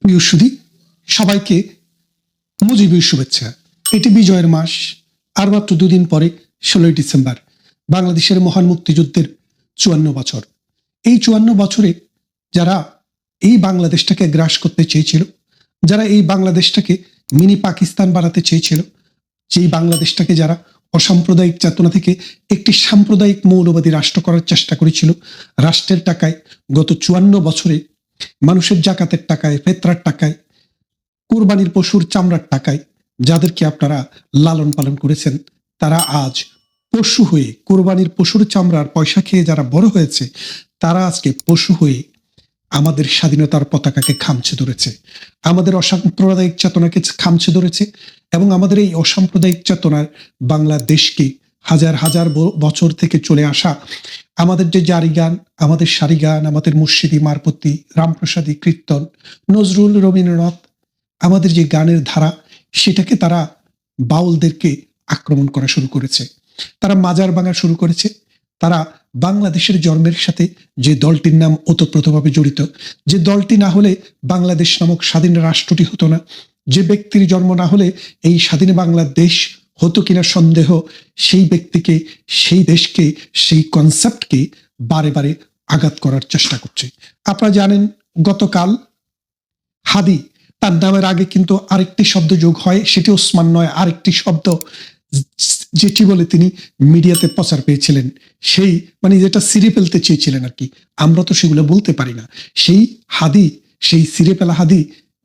প্রিয় সুধী, সবাইকে মুজিবের শুভেচ্ছা। এটি বিজয়ের মাস, আর মাত্র দুদিন পরে 16ই ডিসেম্বর বাংলাদেশের মহান মুক্তিযুদ্ধের 54 বছর। এই 54 বছরে যারা এই বাংলাদেশটাকে গ্রাস করতে চেয়েছিল, যারা এই বাংলাদেশটাকে মিনি পাকিস্তান বানাতে চেয়েছিল, যেই বাংলাদেশটাকে যারা অসাম্প্রদায়িক চেতনা থেকে একটি সাম্প্রদায়িক মৌলবাদী রাষ্ট্র করার চেষ্টা করেছিল, রাষ্ট্রের টাকায় গত 54 বছরে মানুষের জাকাতের টাকায়, ফেতরার টাকায়, কোরবানির পশুর চামড়ার টাকায় যাদেরকে আপনারা লালন পালন করেছেন, তারা আজ পশু হয়ে, কোরবানির পশুর চামড়ার পয়সা খেয়ে যারা বড় হয়েছে, তারা আজকে পশু হয়ে আমাদের স্বাধীনতার পতাকাকে খামছে ধরেছে, আমাদের অসাম্প্রদায়িক চেতনাকে খামছে ধরেছে এবং আমাদের এই অসাম্প্রদায়িক চেতনার বাংলাদেশকে হাজার হাজার বছর থেকে চলে আসা আমাদের যে জারি গান, আমাদের সারি গান, আমাদের মুর্শিদি, মারপতি, রামপ্রসাদী, কীর্তন, নজরুল, রবীন্দ্রনাথ, আমাদের যে গানের ধারা, সেটাকে তারা বাউলদেরকে আক্রমণ করা শুরু করেছে, তারা মাজার ভাঙা শুরু করেছে। তারা বাংলাদেশের জন্মের সাথে যে দলটির নাম ওতপ্রোতভাবে জড়িত, যে দলটি না হলে বাংলাদেশ নামক স্বাধীন রাষ্ট্রটি হতো না, যে ব্যক্তির জন্ম না হলে এই স্বাধীন বাংলাদেশ হতো কিনা সন্দেহ, সেই ব্যক্তিকে, সেই দেশকে, সেই কনসেপ্টকে বারে বারে আঘাত করার চেষ্টা করছে। আপনারা জানেন, গতকাল হাদি, তার নামের আগে কিন্তু আরেকটি শব্দ যোগ হয়, সেটি ওসমান নয়, আরেকটি শব্দ যেটি বলে তিনি মিডিয়াতে প্রচার পেয়েছিলেন, সেই মানে যেটা সিরে ফেলতে চেয়েছিলেন আর কি, আমরা তো সেগুলো বলতে পারি না। সেই হাদি, সেই সিরে ফেলা হাদি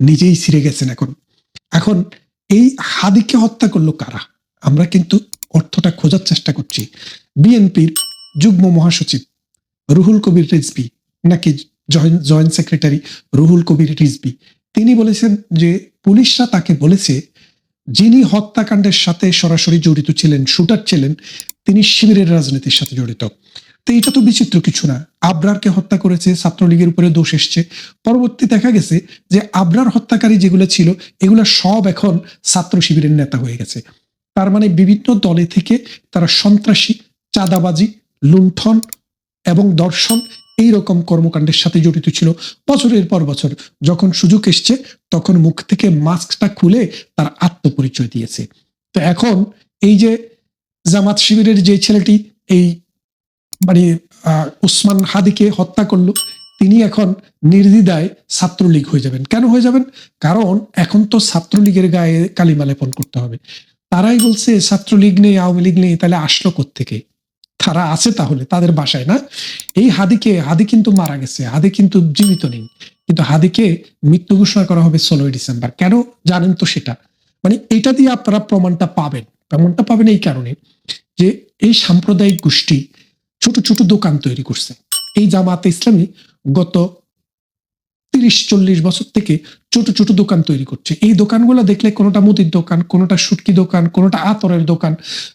নিজেই সিরে গেছেন। এখন এই হাদিকে হত্যা করলো কারা, আমরা কিন্তু অর্থটা খোঁজার চেষ্টা করছি। বিএনপির যুগ্ম মহাসচিব রুহুল কবির রিজভী, নাকি জয়েন্ট সেক্রেটারি রুহুল কবির রিজভী, তিনি বলেছেন যে পুলিশরা তাকে বলেছে যিনি হত্যাকাণ্ডের সাথে সরাসরি জড়িত ছিলেন, শুটার ছিলেন, তিনি শিবিরের রাজনীতির সাথে জড়িত। তো এটা তো বিচিত্র কিছু না। আবরারকে হত্যা করেছে, ছাত্রলীগের উপরে দোষ এসছে, পরবর্তী দেখা গেছে যে আবরার হত্যাকারী যেগুলো ছিল এগুলো সব এখন ছাত্র শিবিরের নেতা হয়ে গেছে। তার মানে বিভিন্ন দলে থেকে তারা সন্ত্রাসী, চাঁদাবাজি, লুণ্ঠন এবং দর্শন এইরকম কর্মকাণ্ডের সাথে জড়িত ছিল বছরের পর বছর। যখন সুযোগ এসছে তখন মুখ থেকে মাস্কটা খুলে তার আত্মপরিচয় দিয়েছে। তো এখন এই যে জামাত শিবিরের যে ছেলেটি এই মানে ওসমান হাদিকে হত্যা করলো, তিনি এখন নির্দ্বিধায় ছাত্রলীগ হয়ে যাবেন। কেন হয়ে যাবেন? কারণ এখন তো ছাত্রলীগের গায়ে কালিমা লেপন করতে হবে। তারাই বলছে ছাত্রলীগ নেই, আওয়ামী লীগ নেই, তাহলে আসলো কোত্থেকে? তারা আছে তাহলে তাদের বাসায় না। এই হাদি কিন্তু মারা গেছে, হাদি কিন্তু জীবিত নেই, কিন্তু হাদিকে মৃত্যু ঘোষণা করা হবে 16ই ডিসেম্বর। কেন জানেন তো সেটা? মানে এটা দিয়ে আপনারা প্রমাণটা পাবেন এই কারণে যে এই সাম্প্রদায়িক গোষ্ঠী ছোট ছোট দোকান তৈরি করছে। এই জামাতে ইসলামী গত 30-40 বছর থেকে ছোট ছোট দোকান তৈরি করছে। এই দোকানগুলো দেখলে কোনোটা মুদির দোকান, কোনোটা শুটকি দোকান, কোনোটা আতরের দোকান,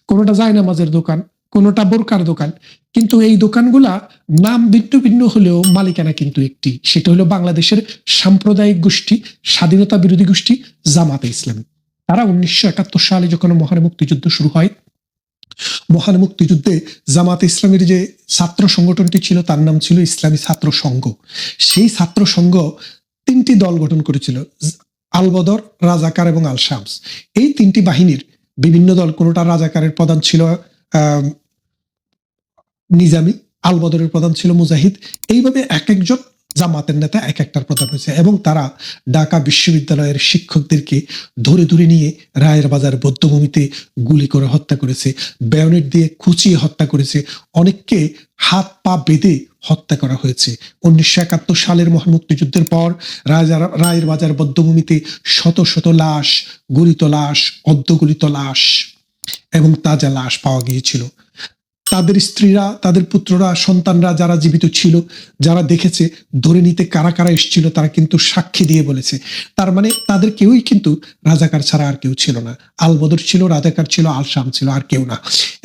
কোনোটা জায়নামাজের দোকান, কোনোটা বোরকার দোকান, কিন্তু এই দোকানগুলা নাম ভিন্ন ভিন্ন হলেও মালিকানা কিন্তু একটি, সেটা হলো বাংলাদেশের সাম্প্রদায়িক গোষ্ঠী, স্বাধীনতা বিরোধী গোষ্ঠী জামাতে ইসলামী। তারা 1971 সালে যখন মহান মুক্তিযুদ্ধ শুরু হয়, মহান মুক্তিযুদ্ধে জামাতে ইসলামের যে ছাত্র সংগঠনটি ছিল তার নাম ছিল ইসলামী ছাত্র সংঘ। সেই ছাত্র সংঘ 3টি দল গঠন করেছিল, আল বদর, রাজাকার এবং আল শামস। এই 3টি বাহিনীর বিভিন্ন দল, কোনোটা রাজাকারের প্রধান ছিল নিজামী, আল বদরের প্রধান ছিল মুজাহিদ, এইভাবে এক একজন জামাতের নেতা এক একটার প্রধান হয়েছে এবং তারা ঢাকা বিশ্ববিদ্যালয়ের শিক্ষকদেরকে ধরে ধরে নিয়ে রায়ের বাজার বধ্যভূমিতে গুলি করে হত্যা করেছে, বেয়নেট দিয়ে খুঁচিয়ে হত্যা করেছে, অনেককে হাত পা বেঁধে হত্যা করা হয়েছে। 1971 সালের মহান মুক্তিযুদ্ধের পর রায়ের বাজার বধ্যভূমিতে শত শত লাশ, গলিত লাশ, অর্ধগলিত লাশ এবং তাজা লাশ পাওয়া গিয়েছিল। তাদের স্ত্রীরা, তাদের পুত্ররা, সন্তানরা যারা জীবিত ছিল, যারা দেখেছে, ধরে নিতে কারা কারা এসেছিল, তারা কিন্তু সাক্ষী দিয়ে বলেছে। তার মানে তাদের কেউই কিন্তু রাজাকার ছাড়া আর কেউ ছিল না। আল বদর ছিল, রাজাকার ছিল, আল শাম ছিল, আর কেউ না।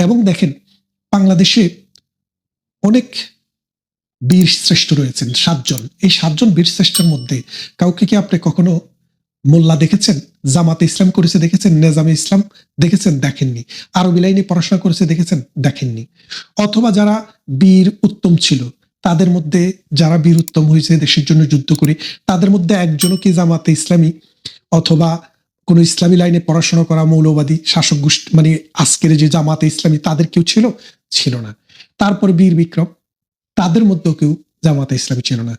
এবং দেখেন, বাংলাদেশে অনেক বীর শ্রেষ্ঠ রয়েছেন 7 জন। এই 7 জন বীর শ্রেষ্ঠের মধ্যে কাউকে কি আপনি কখনো মোল্লা দেখেছেন? জামাতে ইসলাম করেছে দেখেছেন? নেজামে ইসলাম দেখেছেন? দেখেননি। আরবি লাইনে পড়াশোনা করেছে দেখেছেন? দেখেননি। অথবা যারা বীর উত্তম ছিল, তাদের মধ্যে যারা বীরুত্তম হয়েছে দেশের জন্য যুদ্ধ করে, তাদের মধ্যে একজনও কি জামাতে ইসলামী অথবা কোন ইসলামী লাইনে পড়াশোনা করা মৌলবাদী শাসক গোষ্ঠী, মানে আজকের যে জামাতে ইসলামী, তাদের কেউ ছিল? ছিল না। তারপর বীর বিক্রম, তাদের মধ্যেও কেউ জামাতে ইসলামী ছিল না।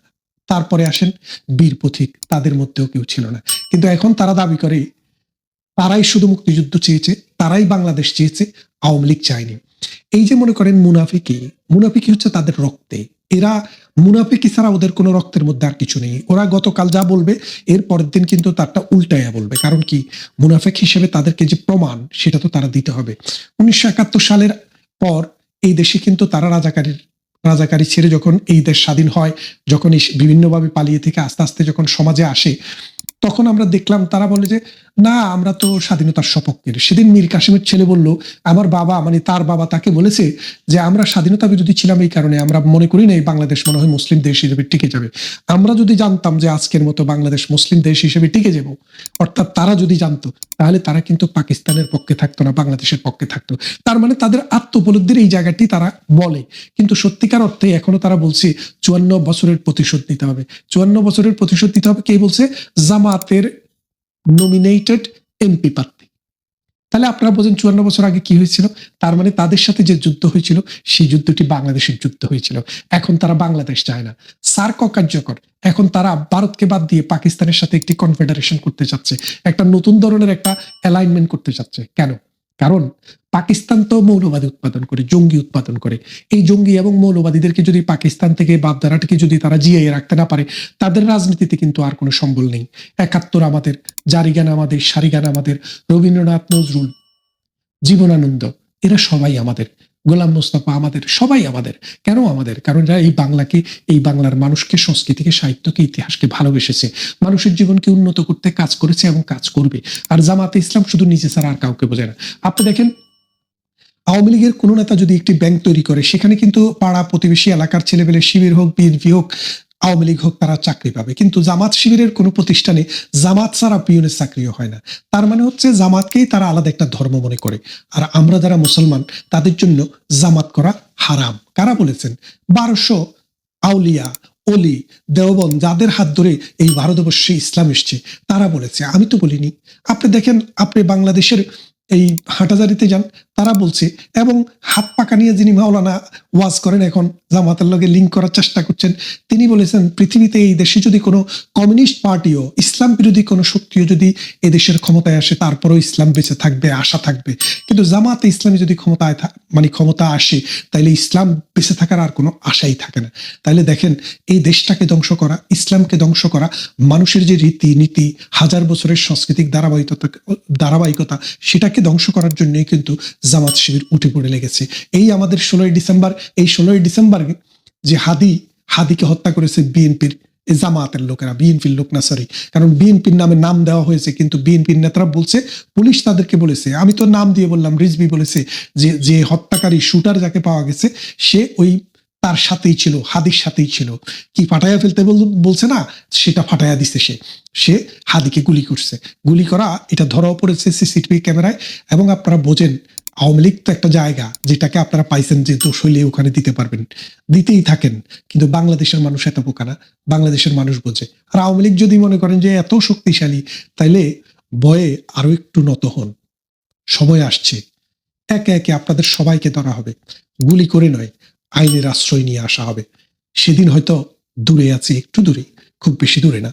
তারপরে আসেন বীর পথিক, তাদের মধ্যেও কেউ ছিল না। কিন্তু এখন তারা দাবি করে তারাই শুধু মুক্তিযুদ্ধ চেয়েছে, তারাই বাংলাদেশ চেয়েছে, আওয়ামী লীগ চায়নি। এই যে মনে করেন মুনাফিকি, মুনাফিকি হচ্ছে তাদের রক্তে। এরা মুনাফিকি ছাড়া ওদের কোনো রক্তের মধ্যে আর কিছু নেই। ওরা গতকাল যা বলবে এর পরের দিন কিন্তু তারটা উল্টাইয়া বলবে। কারণ কি, মুনাফিক হিসেবে তাদেরকে যে প্রমাণ সেটা তো তারা দিতে হবে। 1971 সালের পর এই দেশে কিন্তু তারা রাজাকারী ছেড়ে যখন এই দেশ স্বাধীন হয়, যখন বিভিন্নভাবে পালিয়ে থেকে আস্তে আস্তে যখন সমাজে আসে, তখন আমরা দেখলাম তারা বলে যে না, আমরা তো স্বাধীনতার সপক্ষের। সেদিন মীর কাসেমের ছেলে বলল, আমার বাবা, মানে তার বাবা তাকে বলেছে যে আমরা স্বাধীনতা বিরোধী ছিলাম, এই কারণে আমরা মনে করি না এই বাংলাদেশ মনে হয় মুসলিম দেশ হিসেবে টিকে যাবে। আমরা যদি জানতাম যে আজকের মতো বাংলাদেশ মুসলিম দেশ হিসেবে টিকে যাব, অর্থাৎ তারা যদি জানতো, তাহলে তারা কিন্তু পাকিস্তানের পক্ষে থাকতো না, বাংলাদেশের পক্ষে থাকতো। তার মানে তাদের আত্মোপলব্ধির এই জায়গাটি তারা বলে, কিন্তু সত্যিকার অর্থে এখনো তারা বলছে 54 বছরের প্রতিশোধ নিতে হবে। 54 বছরের প্রতিশোধ নিতে হবে কে বলছে? জামাতের নমিনেটেড এমপি প্রার্থী। তাহলে আপনারা বোঝেন 54 বছর আগে কি হয়েছিল। তার মানে তাদের সাথে যে যুদ্ধ হয়েছিল সেই যুদ্ধটি বাংলাদেশের যুদ্ধ হয়েছিল। এখন তারা বাংলাদেশ চায় না, সার্ক অকার্যকর। এখন তারা ভারতকে বাদ দিয়ে পাকিস্তানের সাথে একটি কনফেডারেশন করতে চাচ্ছে, একটা নতুন ধরনের একটা অ্যালাইনমেন্ট করতে চাচ্ছে। কেন? কারণ পাকিস্তান তো মৌলবাদী উৎপাদন করে, জঙ্গি উৎপাদন করে। এই জঙ্গি এবং মৌলবাদীদেরকে যদি পাকিস্তান থেকে বাপদারাটিকে যদি তারা জিইয়ে রাখতে না পারে, তাদের রাজনীতিতে কিন্তু আর কোনো সম্বল নেই। 71 আমাদের, জারিগান আমাদের, সারিগান আমাদের, রবীন্দ্রনাথ, নজরুল, জীবনানন্দ, এরা সবাই আমাদের, গোলাম মোস্তফা আমাদের, সবাই আমাদের। কেন আমাদের? কারণ এরা এই বাংলাকে, এই বাংলার মানুষকে, সংস্কৃতিকে, সাহিত্যকে, ইতিহাসকে ভালোবেসেছে, মানুষের জীবনকে উন্নত করতে কাজ করেছে এবং কাজ করবে। আর জামাতে ইসলাম শুধু নিজে ছাড়া আর কাউকে বোঝে না। আপনি দেখেন, আওয়ামী লীগের কোন নেতা যদি একটি ব্যাংক তৈরি করে, সেখানে কিন্তু পাড়া প্রতিবেশী এলাকার ছেলেবেলে, শিবির হোক, বিএনপি হোক, আওয়ামী লীগ হোক, তারা চাকরি পাবে। কিন্তু জামাত শিবিরের কোনো প্রতিষ্ঠানে জামাত ছাড়া পিয়নের চাকরিও হয় না। তার মানে হচ্ছে জামাতকেই তারা আলাদা একটা ধর্ম মনে করে। আর আমরা যারা মুসলমান, তাদের জন্য জামাত করা হারাম। কারা বলেছেন? 1200 আউলিয়া, অলি, দেওবন্দ, যাদের হাত ধরে এই ভারতবর্ষে ইসলাম এসছে, তারা বলেছে, আমি তো বলিনি। আপনি দেখেন, আপনি বাংলাদেশের এই হাটাজারিতে যান, তারা বলছে। এবং হাত পাকা নিয়ে যিনি মাওলানা ওয়াজ করেন, এখন জামাতের লগে লিঙ্ক করার চেষ্টা করছেন, তিনি বলেছেন পৃথিবীতে এই দেশে যদি কোনো কমিউনিস্ট পার্টিও, ইসলাম বিরোধী কোনো শক্তিও যদি এদেশের ক্ষমতায় আসে, তারপরেও ইসলাম বেঁচে থাকবে, আশা থাকবে। কিন্তু জামাতে ইসলামী যদি ক্ষমতা আসে, তাইলে ইসলাম বেঁচে থাকার আর কোনো আশাই থাকে না। তাইলে দেখেন, এই দেশটাকে ধ্বংস করা, ইসলামকে ধ্বংস করা, মানুষের যে রীতি নীতি, হাজার বছরের সাংস্কৃতিক ধারাবাহিকতা, সেটাকে ধ্বংস করার জন্যই কিন্তু জামাত শিবির উঠে পড়ে লেগেছে। এই আমাদের 16ই ডিসেম্বর, এই 16ই ডিসেম্বর যে হাদিকে হত্যা করেছে বিএনপির, জামাতের লোকেরা, বিএনপির লোক না, সরি, কারণ বিএনপির নামে নাম দেওয়া হয়েছে, কিন্তু বিএনপির নেতারা বলছে, পুলিশ তাদেরকে বলেছে, আমি তো নাম দিয়ে বললাম, রিজভি বলেছে যে হত্যাকারী, শুটার যাকে পাওয়া গেছে, সে ওই তার সাথেই ছিল, হাদির সাথেই ছিল। কি ফাটাইয়া ফেলতে বলছে না, সেটা ফাটাইয়া দিছে। সে হাদিকে গুলি করছে। গুলি করা এটা ধরাও পড়েছে সিসিটিভি ক্যামেরায়। এবং আপনারা বোঝেন, আওয়ামী লীগ তো একটা জায়গা যেটাকে আপনারা পাইছেন যে দোষ হইলে ওখানে দিতে পারবেন, দিতেই থাকেন। কিন্তু বাংলাদেশের মানুষ এত বোকা না, বাংলাদেশের মানুষ বোঝে। আর আওয়ামী লীগ যদি মনে করেন যে এত শক্তিশালী, তাইলে ভয়ে আরো একটু নত হন। সময় আসছে, একে একে আপনাদের সবাইকে ধরা হবে, গুলি করে নয়, আইনের আশ্রয় নিয়ে আসা হবে। সেদিন হয়তো দূরে আছে, একটু দূরে, খুব বেশি দূরে না।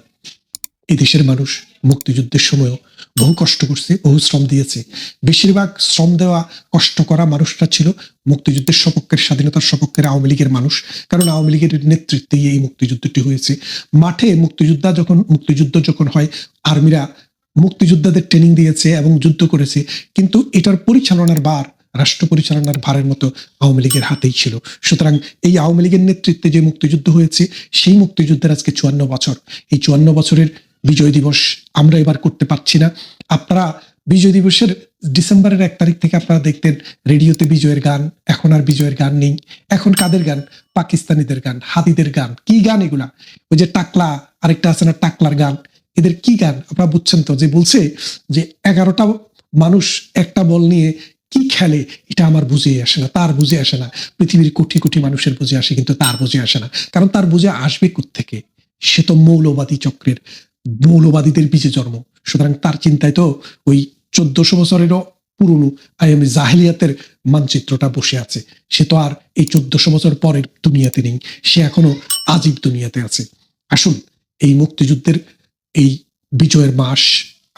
এই দেশের মানুষ মুক্তিযুদ্ধের সময়ও বহু কষ্ট করছে, বহু শ্রম দিয়েছে। বেশিরভাগ শ্রম দেওয়া, কষ্ট করা মানুষরা ছিল মুক্তিযুদ্ধের সপক্ষের, স্বাধীনতার সপক্ষের আওয়ামী লীগের মানুষ। কারণ আওয়ামী লীগের নেতৃত্বেই এই মুক্তিযুদ্ধটি হয়েছে। মাঠে মুক্তিযুদ্ধ যখন হয়, আর্মিরা মুক্তিযোদ্ধাদের ট্রেনিং দিয়েছে এবং যুদ্ধ করেছে, কিন্তু এটার পরিচালনার ভার, রাষ্ট্র পরিচালনার ভারের মতো আওয়ামী লীগের হাতেই ছিল। সুতরাং এই আওয়ামী লীগের নেতৃত্বে যে মুক্তিযুদ্ধ হয়েছে, সেই মুক্তিযুদ্ধের আজকে 54 বছর। এই 54 বছরের বিজয় দিবস আমরা এবার করতে পারছি না। আপনারা বিজয় দিবসের ডিসেম্বরের 1 তারিখ থেকে আপনারা দেখতেন রেডিওতে বিজয়ের গান, এখন আর বিজয়ের গান নেই। এখন কাদের গান? পাকিস্তানিদের গান, হাদিদের গান। কি গান এগুলা? ওই যে টাকলা, আরেকটা আছে না, টাকলার গান। এদের কি গান আপনারা বুঝছেন তো? যে বলছে যে 11টা মানুষ একটা বল নিয়ে কি খেলে এটা আমার বুঝে আসে না, তার বুঝে আসে না। পৃথিবীর কোটি কোটি মানুষের বুঝে আসে, কিন্তু তার বুঝে আসে না। কারণ তার বুঝে আসবে কোত্থেকে? সে তো মৌলবাদী চক্রের, মৌলবাদীদের বীজে জন্ম। সুতরাং তার চিন্তায় তো ওই 1400 বছরেরও পুরনো আয়ামী জাহেলিয়াতের মানচিত্রটা বসে আছে। সে তো আর এই 1400 বছর পরের দুনিয়াতে নেই, সে এখনো আজীব দুনিয়াতে আছে। আসুন, এই মুক্তিযুদ্ধের এই বিজয়ের মাস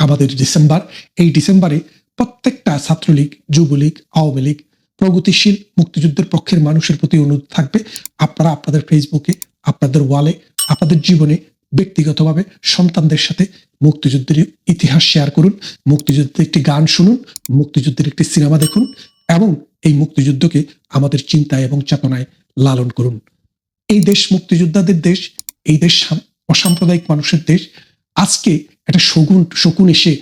আমাদের ডিসেম্বর, এই ডিসেম্বরে প্রত্যেকটা ছাত্রলীগ, যুবলীগ, আওয়ামী লীগ, প্রগতিশীল মুক্তিযুদ্ধের পক্ষের মানুষের প্রতি অনুরোধ থাকবে, আপনারা আপনাদের ফেসবুকে, আপনাদের ওয়ালে, আপনাদের জীবনে ব্যক্তিগতভাবে সন্তানদের সাথে মুক্তিযুদ্ধের ইতিহাস শেয়ার করুন, মুক্তিযুদ্ধের একটি গান শুনুন, মুক্তিযুদ্ধের একটি সিনেমা দেখুন এবং এই মুক্তিযুদ্ধকে আমাদের চিন্তায় এবং চেতনায় লালন করুন। এই দেশ মুক্তিযোদ্ধাদের দেশ, এই দেশ অসাম্প্রদায়িক মানুষের দেশ। আজকে একটা শকুন এসে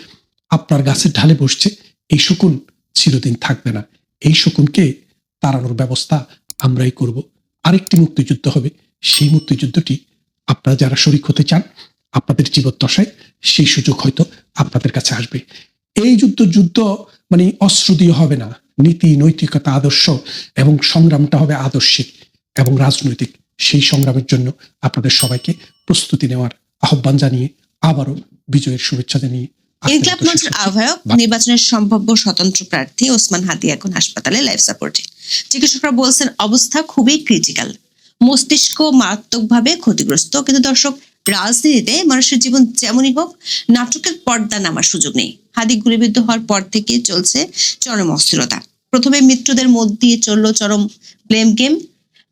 আপনার গাছের ঢালে বসছে, এই শকুন চিরদিন থাকবে না। এই শকুনকে তাড়ানোর ব্যবস্থা আমরাই করব। আরেকটি মুক্তিযুদ্ধ হবে, সেই মুক্তিযুদ্ধটি আপনারা যারা শরীক হতে চান, আপনাদের জীবদ্দশায় সেই সুযোগ হয়তো আপনাদের কাছে আসবে। এই যুদ্ধ মানে অস্ত্র দিয়ে হবে না, নীতি, নৈতিকতা, আদর্শ এবং সংগ্রামটা হবে আদর্শিক এবং রাজনৈতিক। সেই সংগ্রামের জন্য আপনাদের সবাইকে প্রস্তুতি নেওয়ার আহ্বান জানিয়ে আবারও বিজয়ের শুভেচ্ছা জানিয়ে ইনকিলাব মঞ্চের আহ্বায়ক নির্বাচনের সম্ভাব্য স্বতন্ত্র প্রার্থী ওসমান হাদি এখন হাসপাতালে লাইফ সাপোর্টে। চিকিৎসকরা বলছেন অবস্থা খুবই ক্রিটিক্যাল, মস্তিষ্ক মারাত্মকভাবে ক্ষতিগ্রস্ত। কিন্তু দর্শক, রাজনীতিতে মানুষের জীবন যেমনই হোক, নাটকের পর্দা নামার সুযোগ নেই। হাদি গুলিবিদ্ধ হওয়ার পর থেকে চলছে চরম অস্থিরতা। প্রথমে মিত্রদের মধ্যে দিয়ে চলল চরম ব্লেম গেম,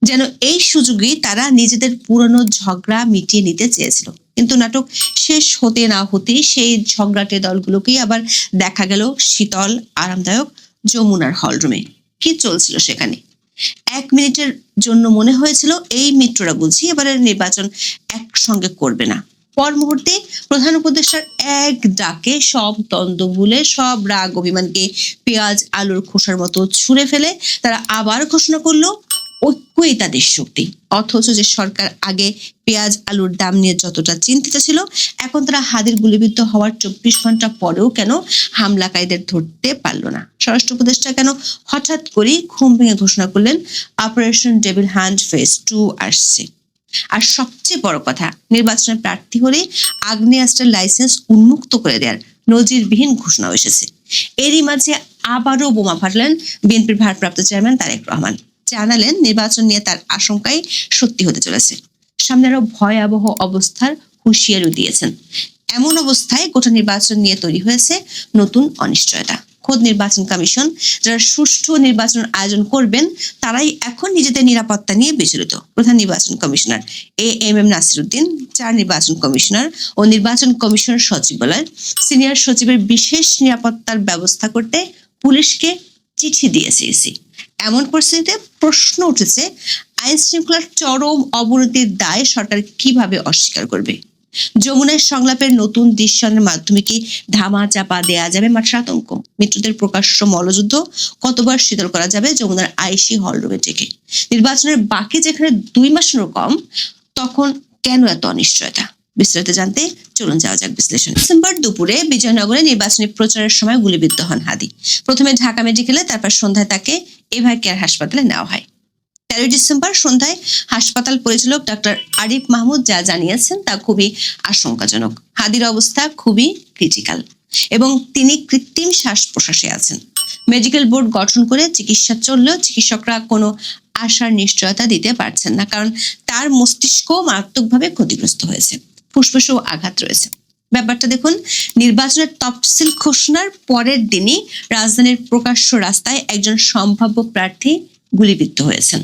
যেন এই সুযোগেই তারা নিজেদের পুরনো ঝগড়া মিটিয়ে নিতে চেয়েছিল। কিন্তু নাটক শেষ হতে না হতেই সেই ঝগড়াটে দলগুলোকেই আবার দেখা গেল শীতল আরামদায়ক যমুনার হলরুমে। কি চলছিল সেখানে? 1 মিনিটের জন্য মনে হয়েছিল এই মিত্ররা বুঝি এবারের নির্বাচন একসঙ্গে করবে না। পর মুহূর্তে প্রধান উপদেষ্টার এক ডাকে সব দ্বন্দ্ব ভুলে, সব রাগ অভিমানকে পেঁয়াজ আলুর খোসার মতো ছুঁড়ে ফেলে তারা আবার ঘোষণা করলো ঐক্যই তাদের শক্তি। অথচ যে সরকার আগে পেঁয়াজ আলুর দাম নিয়ে যতটা চিন্তিত ছিল, এখন তারা হাদির গুলিবিদ্ধ হওয়ার 24 ঘন্টা পরেও কেন হামলাকারীদের ধরতে পারল না? স্বরাষ্ট্র উপদেষ্টা কেন হঠাৎ করে ঘুম ভেঙে ঘোষণা করলেন অপারেশন ডেভিল হ্যান্ড ফেজ 2 আসছে? আর সবচেয়ে বড় কথা, নির্বাচনের প্রার্থী হলে আগ্নেয়াস্ত্রের লাইসেন্স উন্মুক্ত করে দেওয়ার নজিরবিহীন ঘোষণা এসেছে। এরই মাঝে আবারও বোমা ফাটলেন বিএনপির ভারপ্রাপ্ত চেয়ারম্যান তারেক রহমান। জানালেন নির্বাচন নিয়ে তার আশঙ্কাই সত্যি হতে চলেছে। সামনে আরো ভয়াবহ অবস্থার হুঁশিয়ারি দিয়েছেন। এমন অবস্থায় গোটা নির্বাচন নিয়ে তৈরি হয়েছে নতুন অনিশ্চয়তা। খোদ নির্বাচন কমিশন, যারা সুষ্ঠু নির্বাচন আয়োজন করবেন, তারাই এখন নিজেদের নিরাপত্তা নিয়ে বিচলিত। প্রধান নির্বাচন কমিশনার এএমএম নাসিরউদ্দিন, 4 নির্বাচন কমিশনার ও নির্বাচন কমিশন সচিবালয় সিনিয়র সচিবের বিশেষ নিরাপত্তার ব্যবস্থা করতে পুলিশকে চিঠি দিয়েছে ইসি। এমন পরিস্থিতিতে প্রশ্ন উঠেছে, আইন শৃঙ্খলার চরম অবনতির দায় সরকার কিভাবে অস্বীকার করবে? যমুনার সংলাপের নতুন দৃশ্যের মাধ্যমে কি ধামা চাপা দেয়া যাবে মাঠের আতঙ্ক? মিত্রদের প্রকাশ্য মল্লযুদ্ধ কতবার শীতল করা যাবে যমুনার আইসি হলরুমে থেকে? নির্বাচনের বাকি যেখানে 2 মাসেরও কম, তখন কেন এত অনিশ্চয়তা? বিস্তারিত জানতে চলুন যাওয়া যাক বিশ্লেষণ। ডিসেম্বর দুপুরে বিজয়নগরে নির্বাচনী প্রচারের সময় গুলিবিদ্ধ হন হাদি। প্রথমে ঢাকা মেডিকেলে, তারপর সন্ধ্যায় তাকে এভার কেয়ার হাসপাতালে নেওয়া হয়। 13 ডিসেম্বর সন্ধ্যায় হাসপাতাল পরিচালক ডক্টর আরিফ মাহমুদ যা জানিয়েছেন তা খুবই আশঙ্কাজনক। হাদির অবস্থা খুবই ক্রিটিক্যাল এবং তিনি কৃত্রিম শ্বাস প্রশ্বাসে আছেন। মেডিকেল বোর্ড গঠন করে চিকিৎসা চললেও চিকিৎসকরা কোনো আশার নিশ্চয়তা দিতে পারছেন না, কারণ তার মস্তিষ্ক মারাত্মকভাবে ক্ষতিগ্রস্ত হয়েছে, ফুসফুসেও আঘাত রয়েছে। ব্যাপারটা দেখুন, নির্বাচনের তফসিল ঘোষণার পরের দিনই রাজধানীর প্রকাশ্য রাস্তায় একজন সম্ভাব্য প্রার্থী গুলিবিদ্ধ হয়েছেন।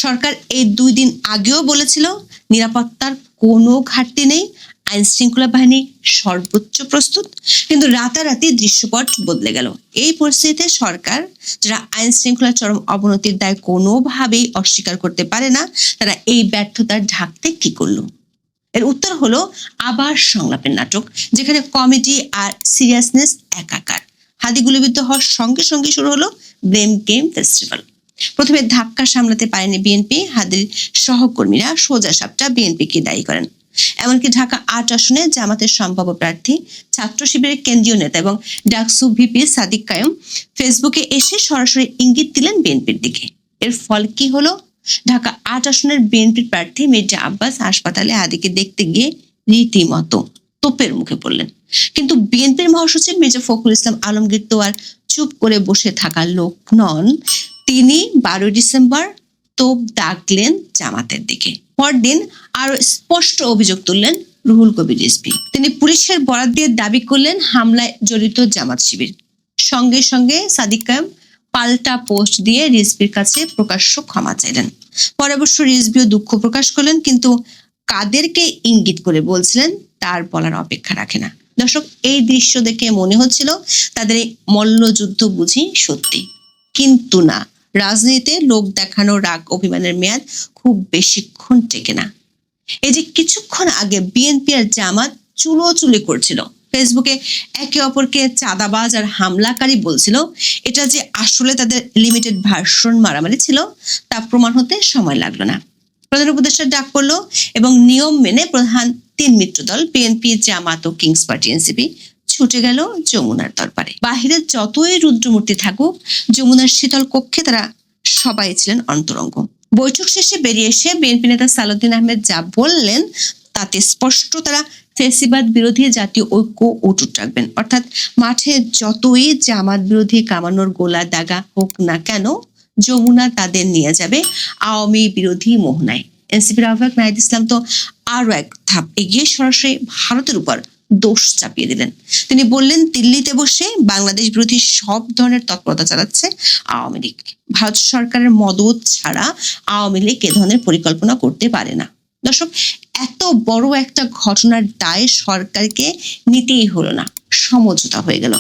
সরকার এই 2 দিন আগেও বলেছিল নিরাপত্তার কোনো ঘাটতি নেই, আইন শৃঙ্খলা বাহিনী সর্বোচ্চ প্রস্তুত। কিন্তু রাতারাতি দৃশ্যপট বদলে গেল। এই পরিস্থিতিতে সরকার, যারা আইন শৃঙ্খলার চরম অবনতির দায় কোনোভাবেই অস্বীকার করতে পারে না, তারা এই ব্যর্থতা ঢাকতে কি করলো? এর উত্তর হলো আবার সংলাপের নাটক, যেখানে কমেডি আর সিরিয়াসনেস একাকার। হাদি গুলিবিদ্ধ হওয়ার সঙ্গে সঙ্গে শুরু হলো ব্লেম গেম ফেস্টিভ্যাল। প্রথমে ধাক্কা সামলাতে পারেনি বিএনপি, হাদির সহকর্মীরা সোজা সাপটা বিএনপিকে দায়ী করেন। এমনকি ঢাকা ৮ আসনে জামাতের সম্ভাব্য প্রার্থী ছাত্র শিবিরের কেন্দ্রীয় নেতা এবং ডাকসু ভিপি সাদিক কায়েম ফেসবুকে এসে সরাসরি ইঙ্গিত দিলেন বিএনপির দিকে। এর ফল কি হলো? ঢাকা ৮ আসনের বিএনপির প্রার্থী মির্জা আব্বাস হাসপাতালে হাদিকে দেখতে গিয়ে রীতিমতো তোপের মুখে পড়লেন। কিন্তু বিএনপির মহাসচিব মির্জা ফখরুল ইসলাম আলমগীর তো আর চুপ করে বসে থাকার লোক নন। তিনি ১২ ডিসেম্বর তোপ দাগলেন জামাতের দিকে। পরদিন আরো স্পষ্ট অভিযোগ তুললেন রুহুল কবির রিজভী। তিনি পুলিশের বরাত দিয়ে দাবি করলেন হামলায় জড়িত জামাত শিবির। সঙ্গে সঙ্গে সাদিক কায়েম পাল্টা পোস্ট দিয়ে রিজভীর কাছে প্রকাশ্য ক্ষমা চাইলেন। পরে অবশ্য রিজভীও দুঃখ প্রকাশ করলেন, কিন্তু কাদেরকে ইঙ্গিত করে বলছিলেন তার বলার অপেক্ষা রাখে না। দর্শক, এই দৃশ্য দেখে মনে হচ্ছিল তাদের এই মল্লযুদ্ধ বুঝি সত্যি, কিন্তু না, রাজনীতিতে লোক দেখানো রাগ অভিমানের মেয়াদ খুব বেশিক্ষণ টেকে না। এই যে কিছুক্ষণ আগে বিএনপি আর জামাত চুলোচুলি করছিল, ফেসবুকে একে অপরকে চাঁদাবাজ আর হামলাকারী বলছিল, এটা যে আসলে তাদের লিমিটেড ভার্সন মারামারি ছিল তা প্রমাণ হতে সময় লাগলো না। প্রধান উপদেষ্টা ডাক পড়লো এবং নিয়ম মেনে প্রধান ৩ মিত্র দল বিএনপি, জামাত ও কিংস পার্টি এনসিপি ছুটে গেল যমুনার দরবারে। বাহিরে যতই রুদ্রমূর্তি থাকুক, যমুনার শীতল কক্ষে তারা সবাই ছিলেন অন্তরঙ্গ। বৈঠক শেষে বেরিয়ে এসে বিএনপি নেতা সালাউদ্দিন আহমেদ যা বললেন তাতে স্পষ্ট তারা ফ্যাসিবাদ বিরোধী জাতীয় ঐক্য অটুট রাখবেন। অর্থাৎ মাঠে যতই জামাত বিরোধী কামানোর গোলা দাগা হোক না কেন, যমুনা তাদের নিয়ে যাবে আওয়ামী বিরোধী মোহনায়। এনসিপির আহ্বায়ক নাহিদ ইসলাম তো আরো এক ধাপ এগিয়ে সরাসরি ভারতের উপর দোষ চাপিয়ে দিলেন। তিনি বললেন, দিল্লিতে বসে বাংলাদেশ বিরোধী সব ধরনের তৎপরতা চালাচ্ছে আওয়ামী লীগ। ভারত সরকারের মদত ছাড়া আওয়ামী লীগ এ ধরনের পরিকল্পনা করতে পারে না। দর্শক, এত বড় একটা ঘটনার দায় সরকারকে নিতেই হলো না, সমঝোতা হয়ে গেল।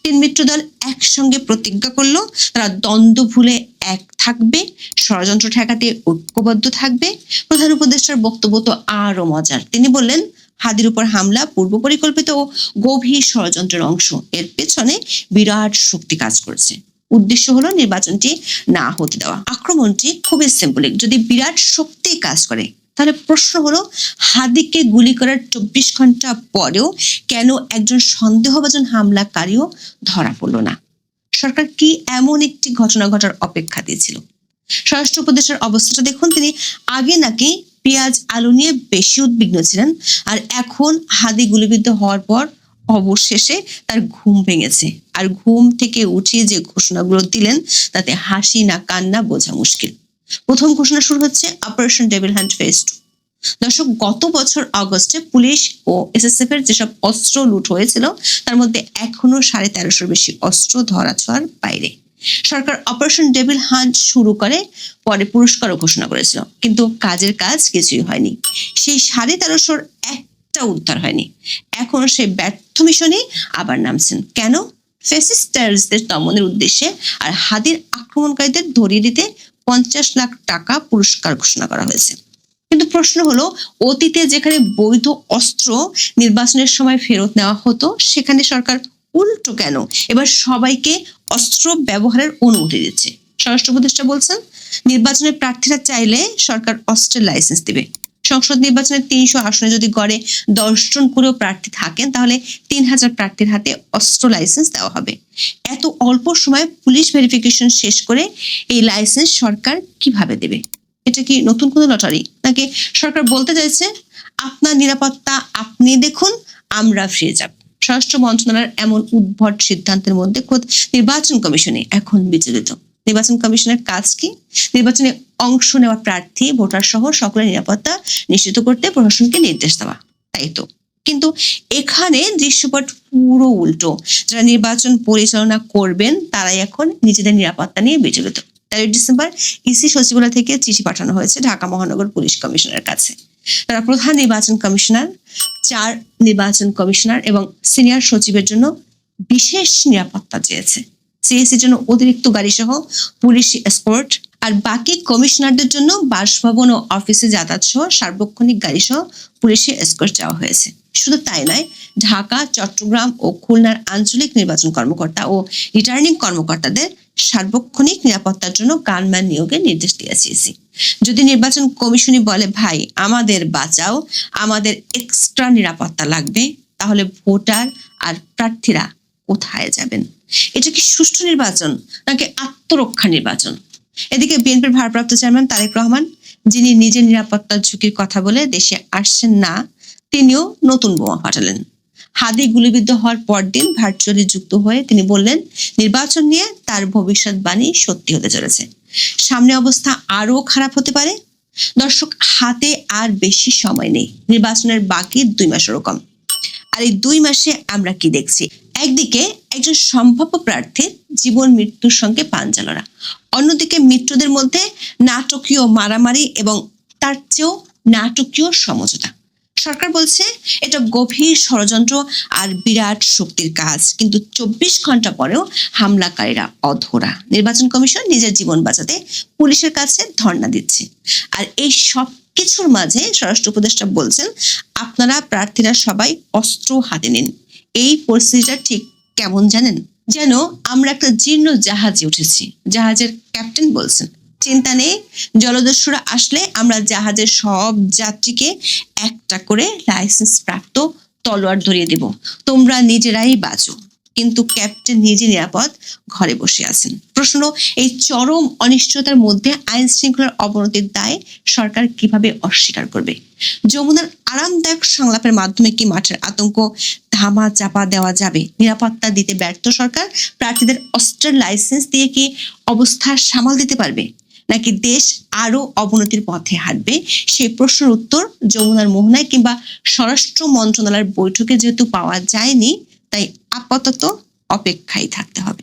৩ মিত্র দল একসঙ্গে প্রতিজ্ঞা করলো তারা দ্বন্দ্ব ভুলে এক থাকবে, ষড়যন্ত্র ঠেকাতে ঐক্যবদ্ধ থাকবে। প্রধান উপদেষ্টার বক্তব্য তো আরো মজার। তিনি বললেন, হাদির উপর হামলা পূর্ব পরিকল্পিত ও গভীর ষড়যন্ত্রের অংশ। এর পেছনে বিরাট শক্তি কাজ করছে। উদ্দেশ্য হলো নির্বাচনটি না হতে দেওয়া। আক্রমণটি খুবই সিম্বলিক। যদি বিরাট শক্তি কাজ করে, তাহলে প্রশ্ন হলো হাদিকে গুলি করার ২৪ ঘন্টা পরেও কেন একজন সন্দেহভাজন হামলাকারীও ধরা পড়লো না? সরকার কি এমন একটি ঘটনা ঘটার অপেক্ষা দিয়েছিল? স্বরাষ্ট্র উপদেষ্টার অবস্থাটা দেখুন। তিনি আগে নাকি পেঁয়াজ আলু নিয়ে বেশি উদ্বিগ্ন ছিলেন, আর এখন হাদি গুলিবিদ্ধ হওয়ার পর অবশেষে তার ঘুম ভেঙেছে। আর ঘুম থেকে উঠিয়ে যে ঘোষণাগুলো দিলেন তাতে হাসি না কান্না বোঝা মুশকিল। প্রথম ঘোষণা শুরু হচ্ছে অপারেশন ডেভিল হান্ট ফেজ 2। দর্শক, গত বছর আগস্টে পুলিশ ও এসএসএফ এর যেসব অস্ত্র লুট হয়েছিল তার মধ্যে এখনো ১৩৫০ বেশি অস্ত্র ধরাছোঁয়ার বাইরে। সরকার অপারেশন ডেভিল হান্ট শুরু করে, পরে পুরস্কারও ঘোষণা করেছিল, কিন্তু কাজের কাজ কিছুই হয়নি। সেই ১৩৫০ একটা উদ্ধার হয়নি। এখন সেই ব্যর্থ মিশনে আবার নামছেন। কেন? ফ্যাসিস্ট টেররিস্টদের দমনের উদ্দেশ্যে আর হাদির আক্রমণকারীদের ধরিয়ে দিতে ৫০ লাখ টাকা পুরস্কার ঘোষণা করা হয়েছে। কিন্তু প্রশ্ন হলো, অতীতে যেখানে বৈধ অস্ত্র নির্বাচনের সময় ফেরত নেওয়া হতো, সেখানে সরকার উল্টো কেন এবার সবাইকে অস্ত্র ব্যবহারের অনুমতি দিচ্ছে? স্বরাষ্ট্র উপদেষ্টা বলছেন, নির্বাচনের প্রার্থীরা চাইলে সরকার অস্ত্রের লাইসেন্স দিবে। সংসদ নির্বাচনের ৩০০ আসনে যদি গড়ে ১০ জন করেও প্রার্থী থাকেন, তাহলে ৩,০০০ প্রার্থীর হাতে অস্ত্র লাইসেন্স দেওয়া হবে। এত অল্প সময়ে পুলিশ ভেরিফিকেশন শেষ করে এই লাইসেন্স সরকার কিভাবে দেবে? এটা কি নতুন কোনো লটারি, নাকি সরকার বলতে চাইছে আপনার নিরাপত্তা আপনি দেখুন, আমরা ফিরে যাব? স্বরাষ্ট্র মন্ত্রণালয়ের এমন উদ্ভট সিদ্ধান্তের মধ্যে খোদ নির্বাচন কমিশনে এখন বিচলিত। নির্বাচন কমিশনের কাজ কি? নির্বাচনে অংশ নেওয়া প্রার্থী, ভোটার সহ সকলের নিরাপত্তা নিশ্চিত করতে প্রশাসনকে নির্দেশ দেওয়া, তাই তো। কিন্তু এখানে দৃশ্যপট পুরো উল্টো। যারা নির্বাচন পরিচালনা করবেন তারাই এখন নিজেদের নিরাপত্তা নিয়ে বিচলিত। ১৩ ডিসেম্বর ইসি সচিবালয় থেকে চিঠি পাঠানো হয়েছে ঢাকা মহানগর পুলিশ কমিশনারের কাছে। তারা প্রধান নির্বাচন কমিশনার, ৪ নির্বাচন কমিশনার এবং সিনিয়র সচিবের জন্য বিশেষ নিরাপত্তা চেয়েছে। সিএসির জন্য অতিরিক্ত গাড়ি সহ পুলিশ এসকর্ট, আর বাকি কমিশনারদের জন্য বাসভবন ও অফিসে যাতায়াত সহ সার্বক্ষণিক গাড়ি সহ পুলিশি এসকর্ট চাওয়া হয়েছে। শুধু তাই নয়, ঢাকা, চট্টগ্রাম ও খুলনার আঞ্চলিক নির্বাচন কর্মকর্তা ও রিটার্নিং কর্মকর্তাদের সার্বক্ষণিক নিরাপত্তার জন্য গানম্যান নিয়োগের নির্দেশ দিয়েছে ইসি। যদি নির্বাচন কমিশনই বলে ভাই আমাদের বাঁচাও, আমাদের এক্সট্রা নিরাপত্তা লাগবে, তাহলে ভোটার আর প্রার্থীরা কোথায় যাবেন? এটা কি সুষ্ঠু নির্বাচন নাকি আত্মরক্ষা নির্বাচন? এদিকে বিএনপির ভারপ্রাপ্ত চেয়ারম্যান তারেক রহমান, যিনি নিজের নিরাপত্তার ঝুঁকির কথা বলে দেশে আসছেন না, তিনিও নতুন বোমা ফাটালেন। হাদি গুলিবিদ্ধ হওয়ার পরদিন ভার্চুয়ালি যুক্ত হয়ে তিনি বললেন নির্বাচন নিয়ে তার ভবিষ্যৎবাণী সত্যি হতে চলেছে, সামনে অবস্থা আরো খারাপ হতে পারে। দর্শক, হাতে আর বেশি সময় নেই, নির্বাচনের বাকি 2 মাসেরও কম। আর এই 2 মাসে আমরা কি দেখছি? একদিকে একজন সম্ভাব্য প্রার্থীর জীবন মৃত্যুর সঙ্গে পাঞ্জা লড়া, অন্যদিকে মিত্রদের মধ্যে নাটকীয় মারামারি এবং তার চেয়েও নাটকীয় সমঝোতা। সরকার বলছে এটা গভীর ষড়যন্ত্র আর বিরাট শক্তির কাজ, কিন্তু 24 ঘন্টা পরেও হামলাকারীরা অধরা। নির্বাচন কমিশন নিজের জীবন বাঁচাতে পুলিশের কাছে ধর্ণা দিচ্ছে। আর এই সব কিছুর মাঝে স্বরাষ্ট্র উপদেষ্টা বলছেন আপনারা প্রার্থীরা সবাই অস্ত্র হাতে নিন। এই পরিস্থিতিটা ঠিক কেমন জানেন? যেন আমরা একটা জীর্ণ জাহাজে উঠেছি। জাহাজের ক্যাপ্টেন বলছেন চিন্তা নেই, জলদস্যুরা আসলে আমরা জাহাজের সব যাত্রীকে একটা করে লাইসেন্স প্রাপ্ত তলোয়ার ধরিয়ে দেব, তোমরা নিজেরাই বাঁচো। কিন্তু ক্যাপ্টেন নিজে নিরাপদ ঘরে বসে আছেন। প্রশ্ন, এই চরম অনিশ্চয়তার মধ্যে আইন শৃঙ্খলার অবনতির দায় সরকার কিভাবে অস্বীকার করবে? যমুনার আরামদায়ক সংলাপের মাধ্যমে কি মাঠের আতঙ্ক ধামা চাপা দেওয়া যাবে? নিরাপত্তা দিতে ব্যর্থ সরকার প্রার্থীদের অস্ত্রের লাইসেন্স দিয়ে কি অবস্থা সামাল দিতে পারবে, নাকি দেশ আরো অবনতির পথে হাঁটবে? সেই প্রশ্নের উত্তর যমুনার মোহনায় কিংবা স্বরাষ্ট্র মন্ত্রণালয়ের বৈঠকে যেহেতু পাওয়া যায়নি, তাই আপাতত অপেক্ষায় থাকতে হবে।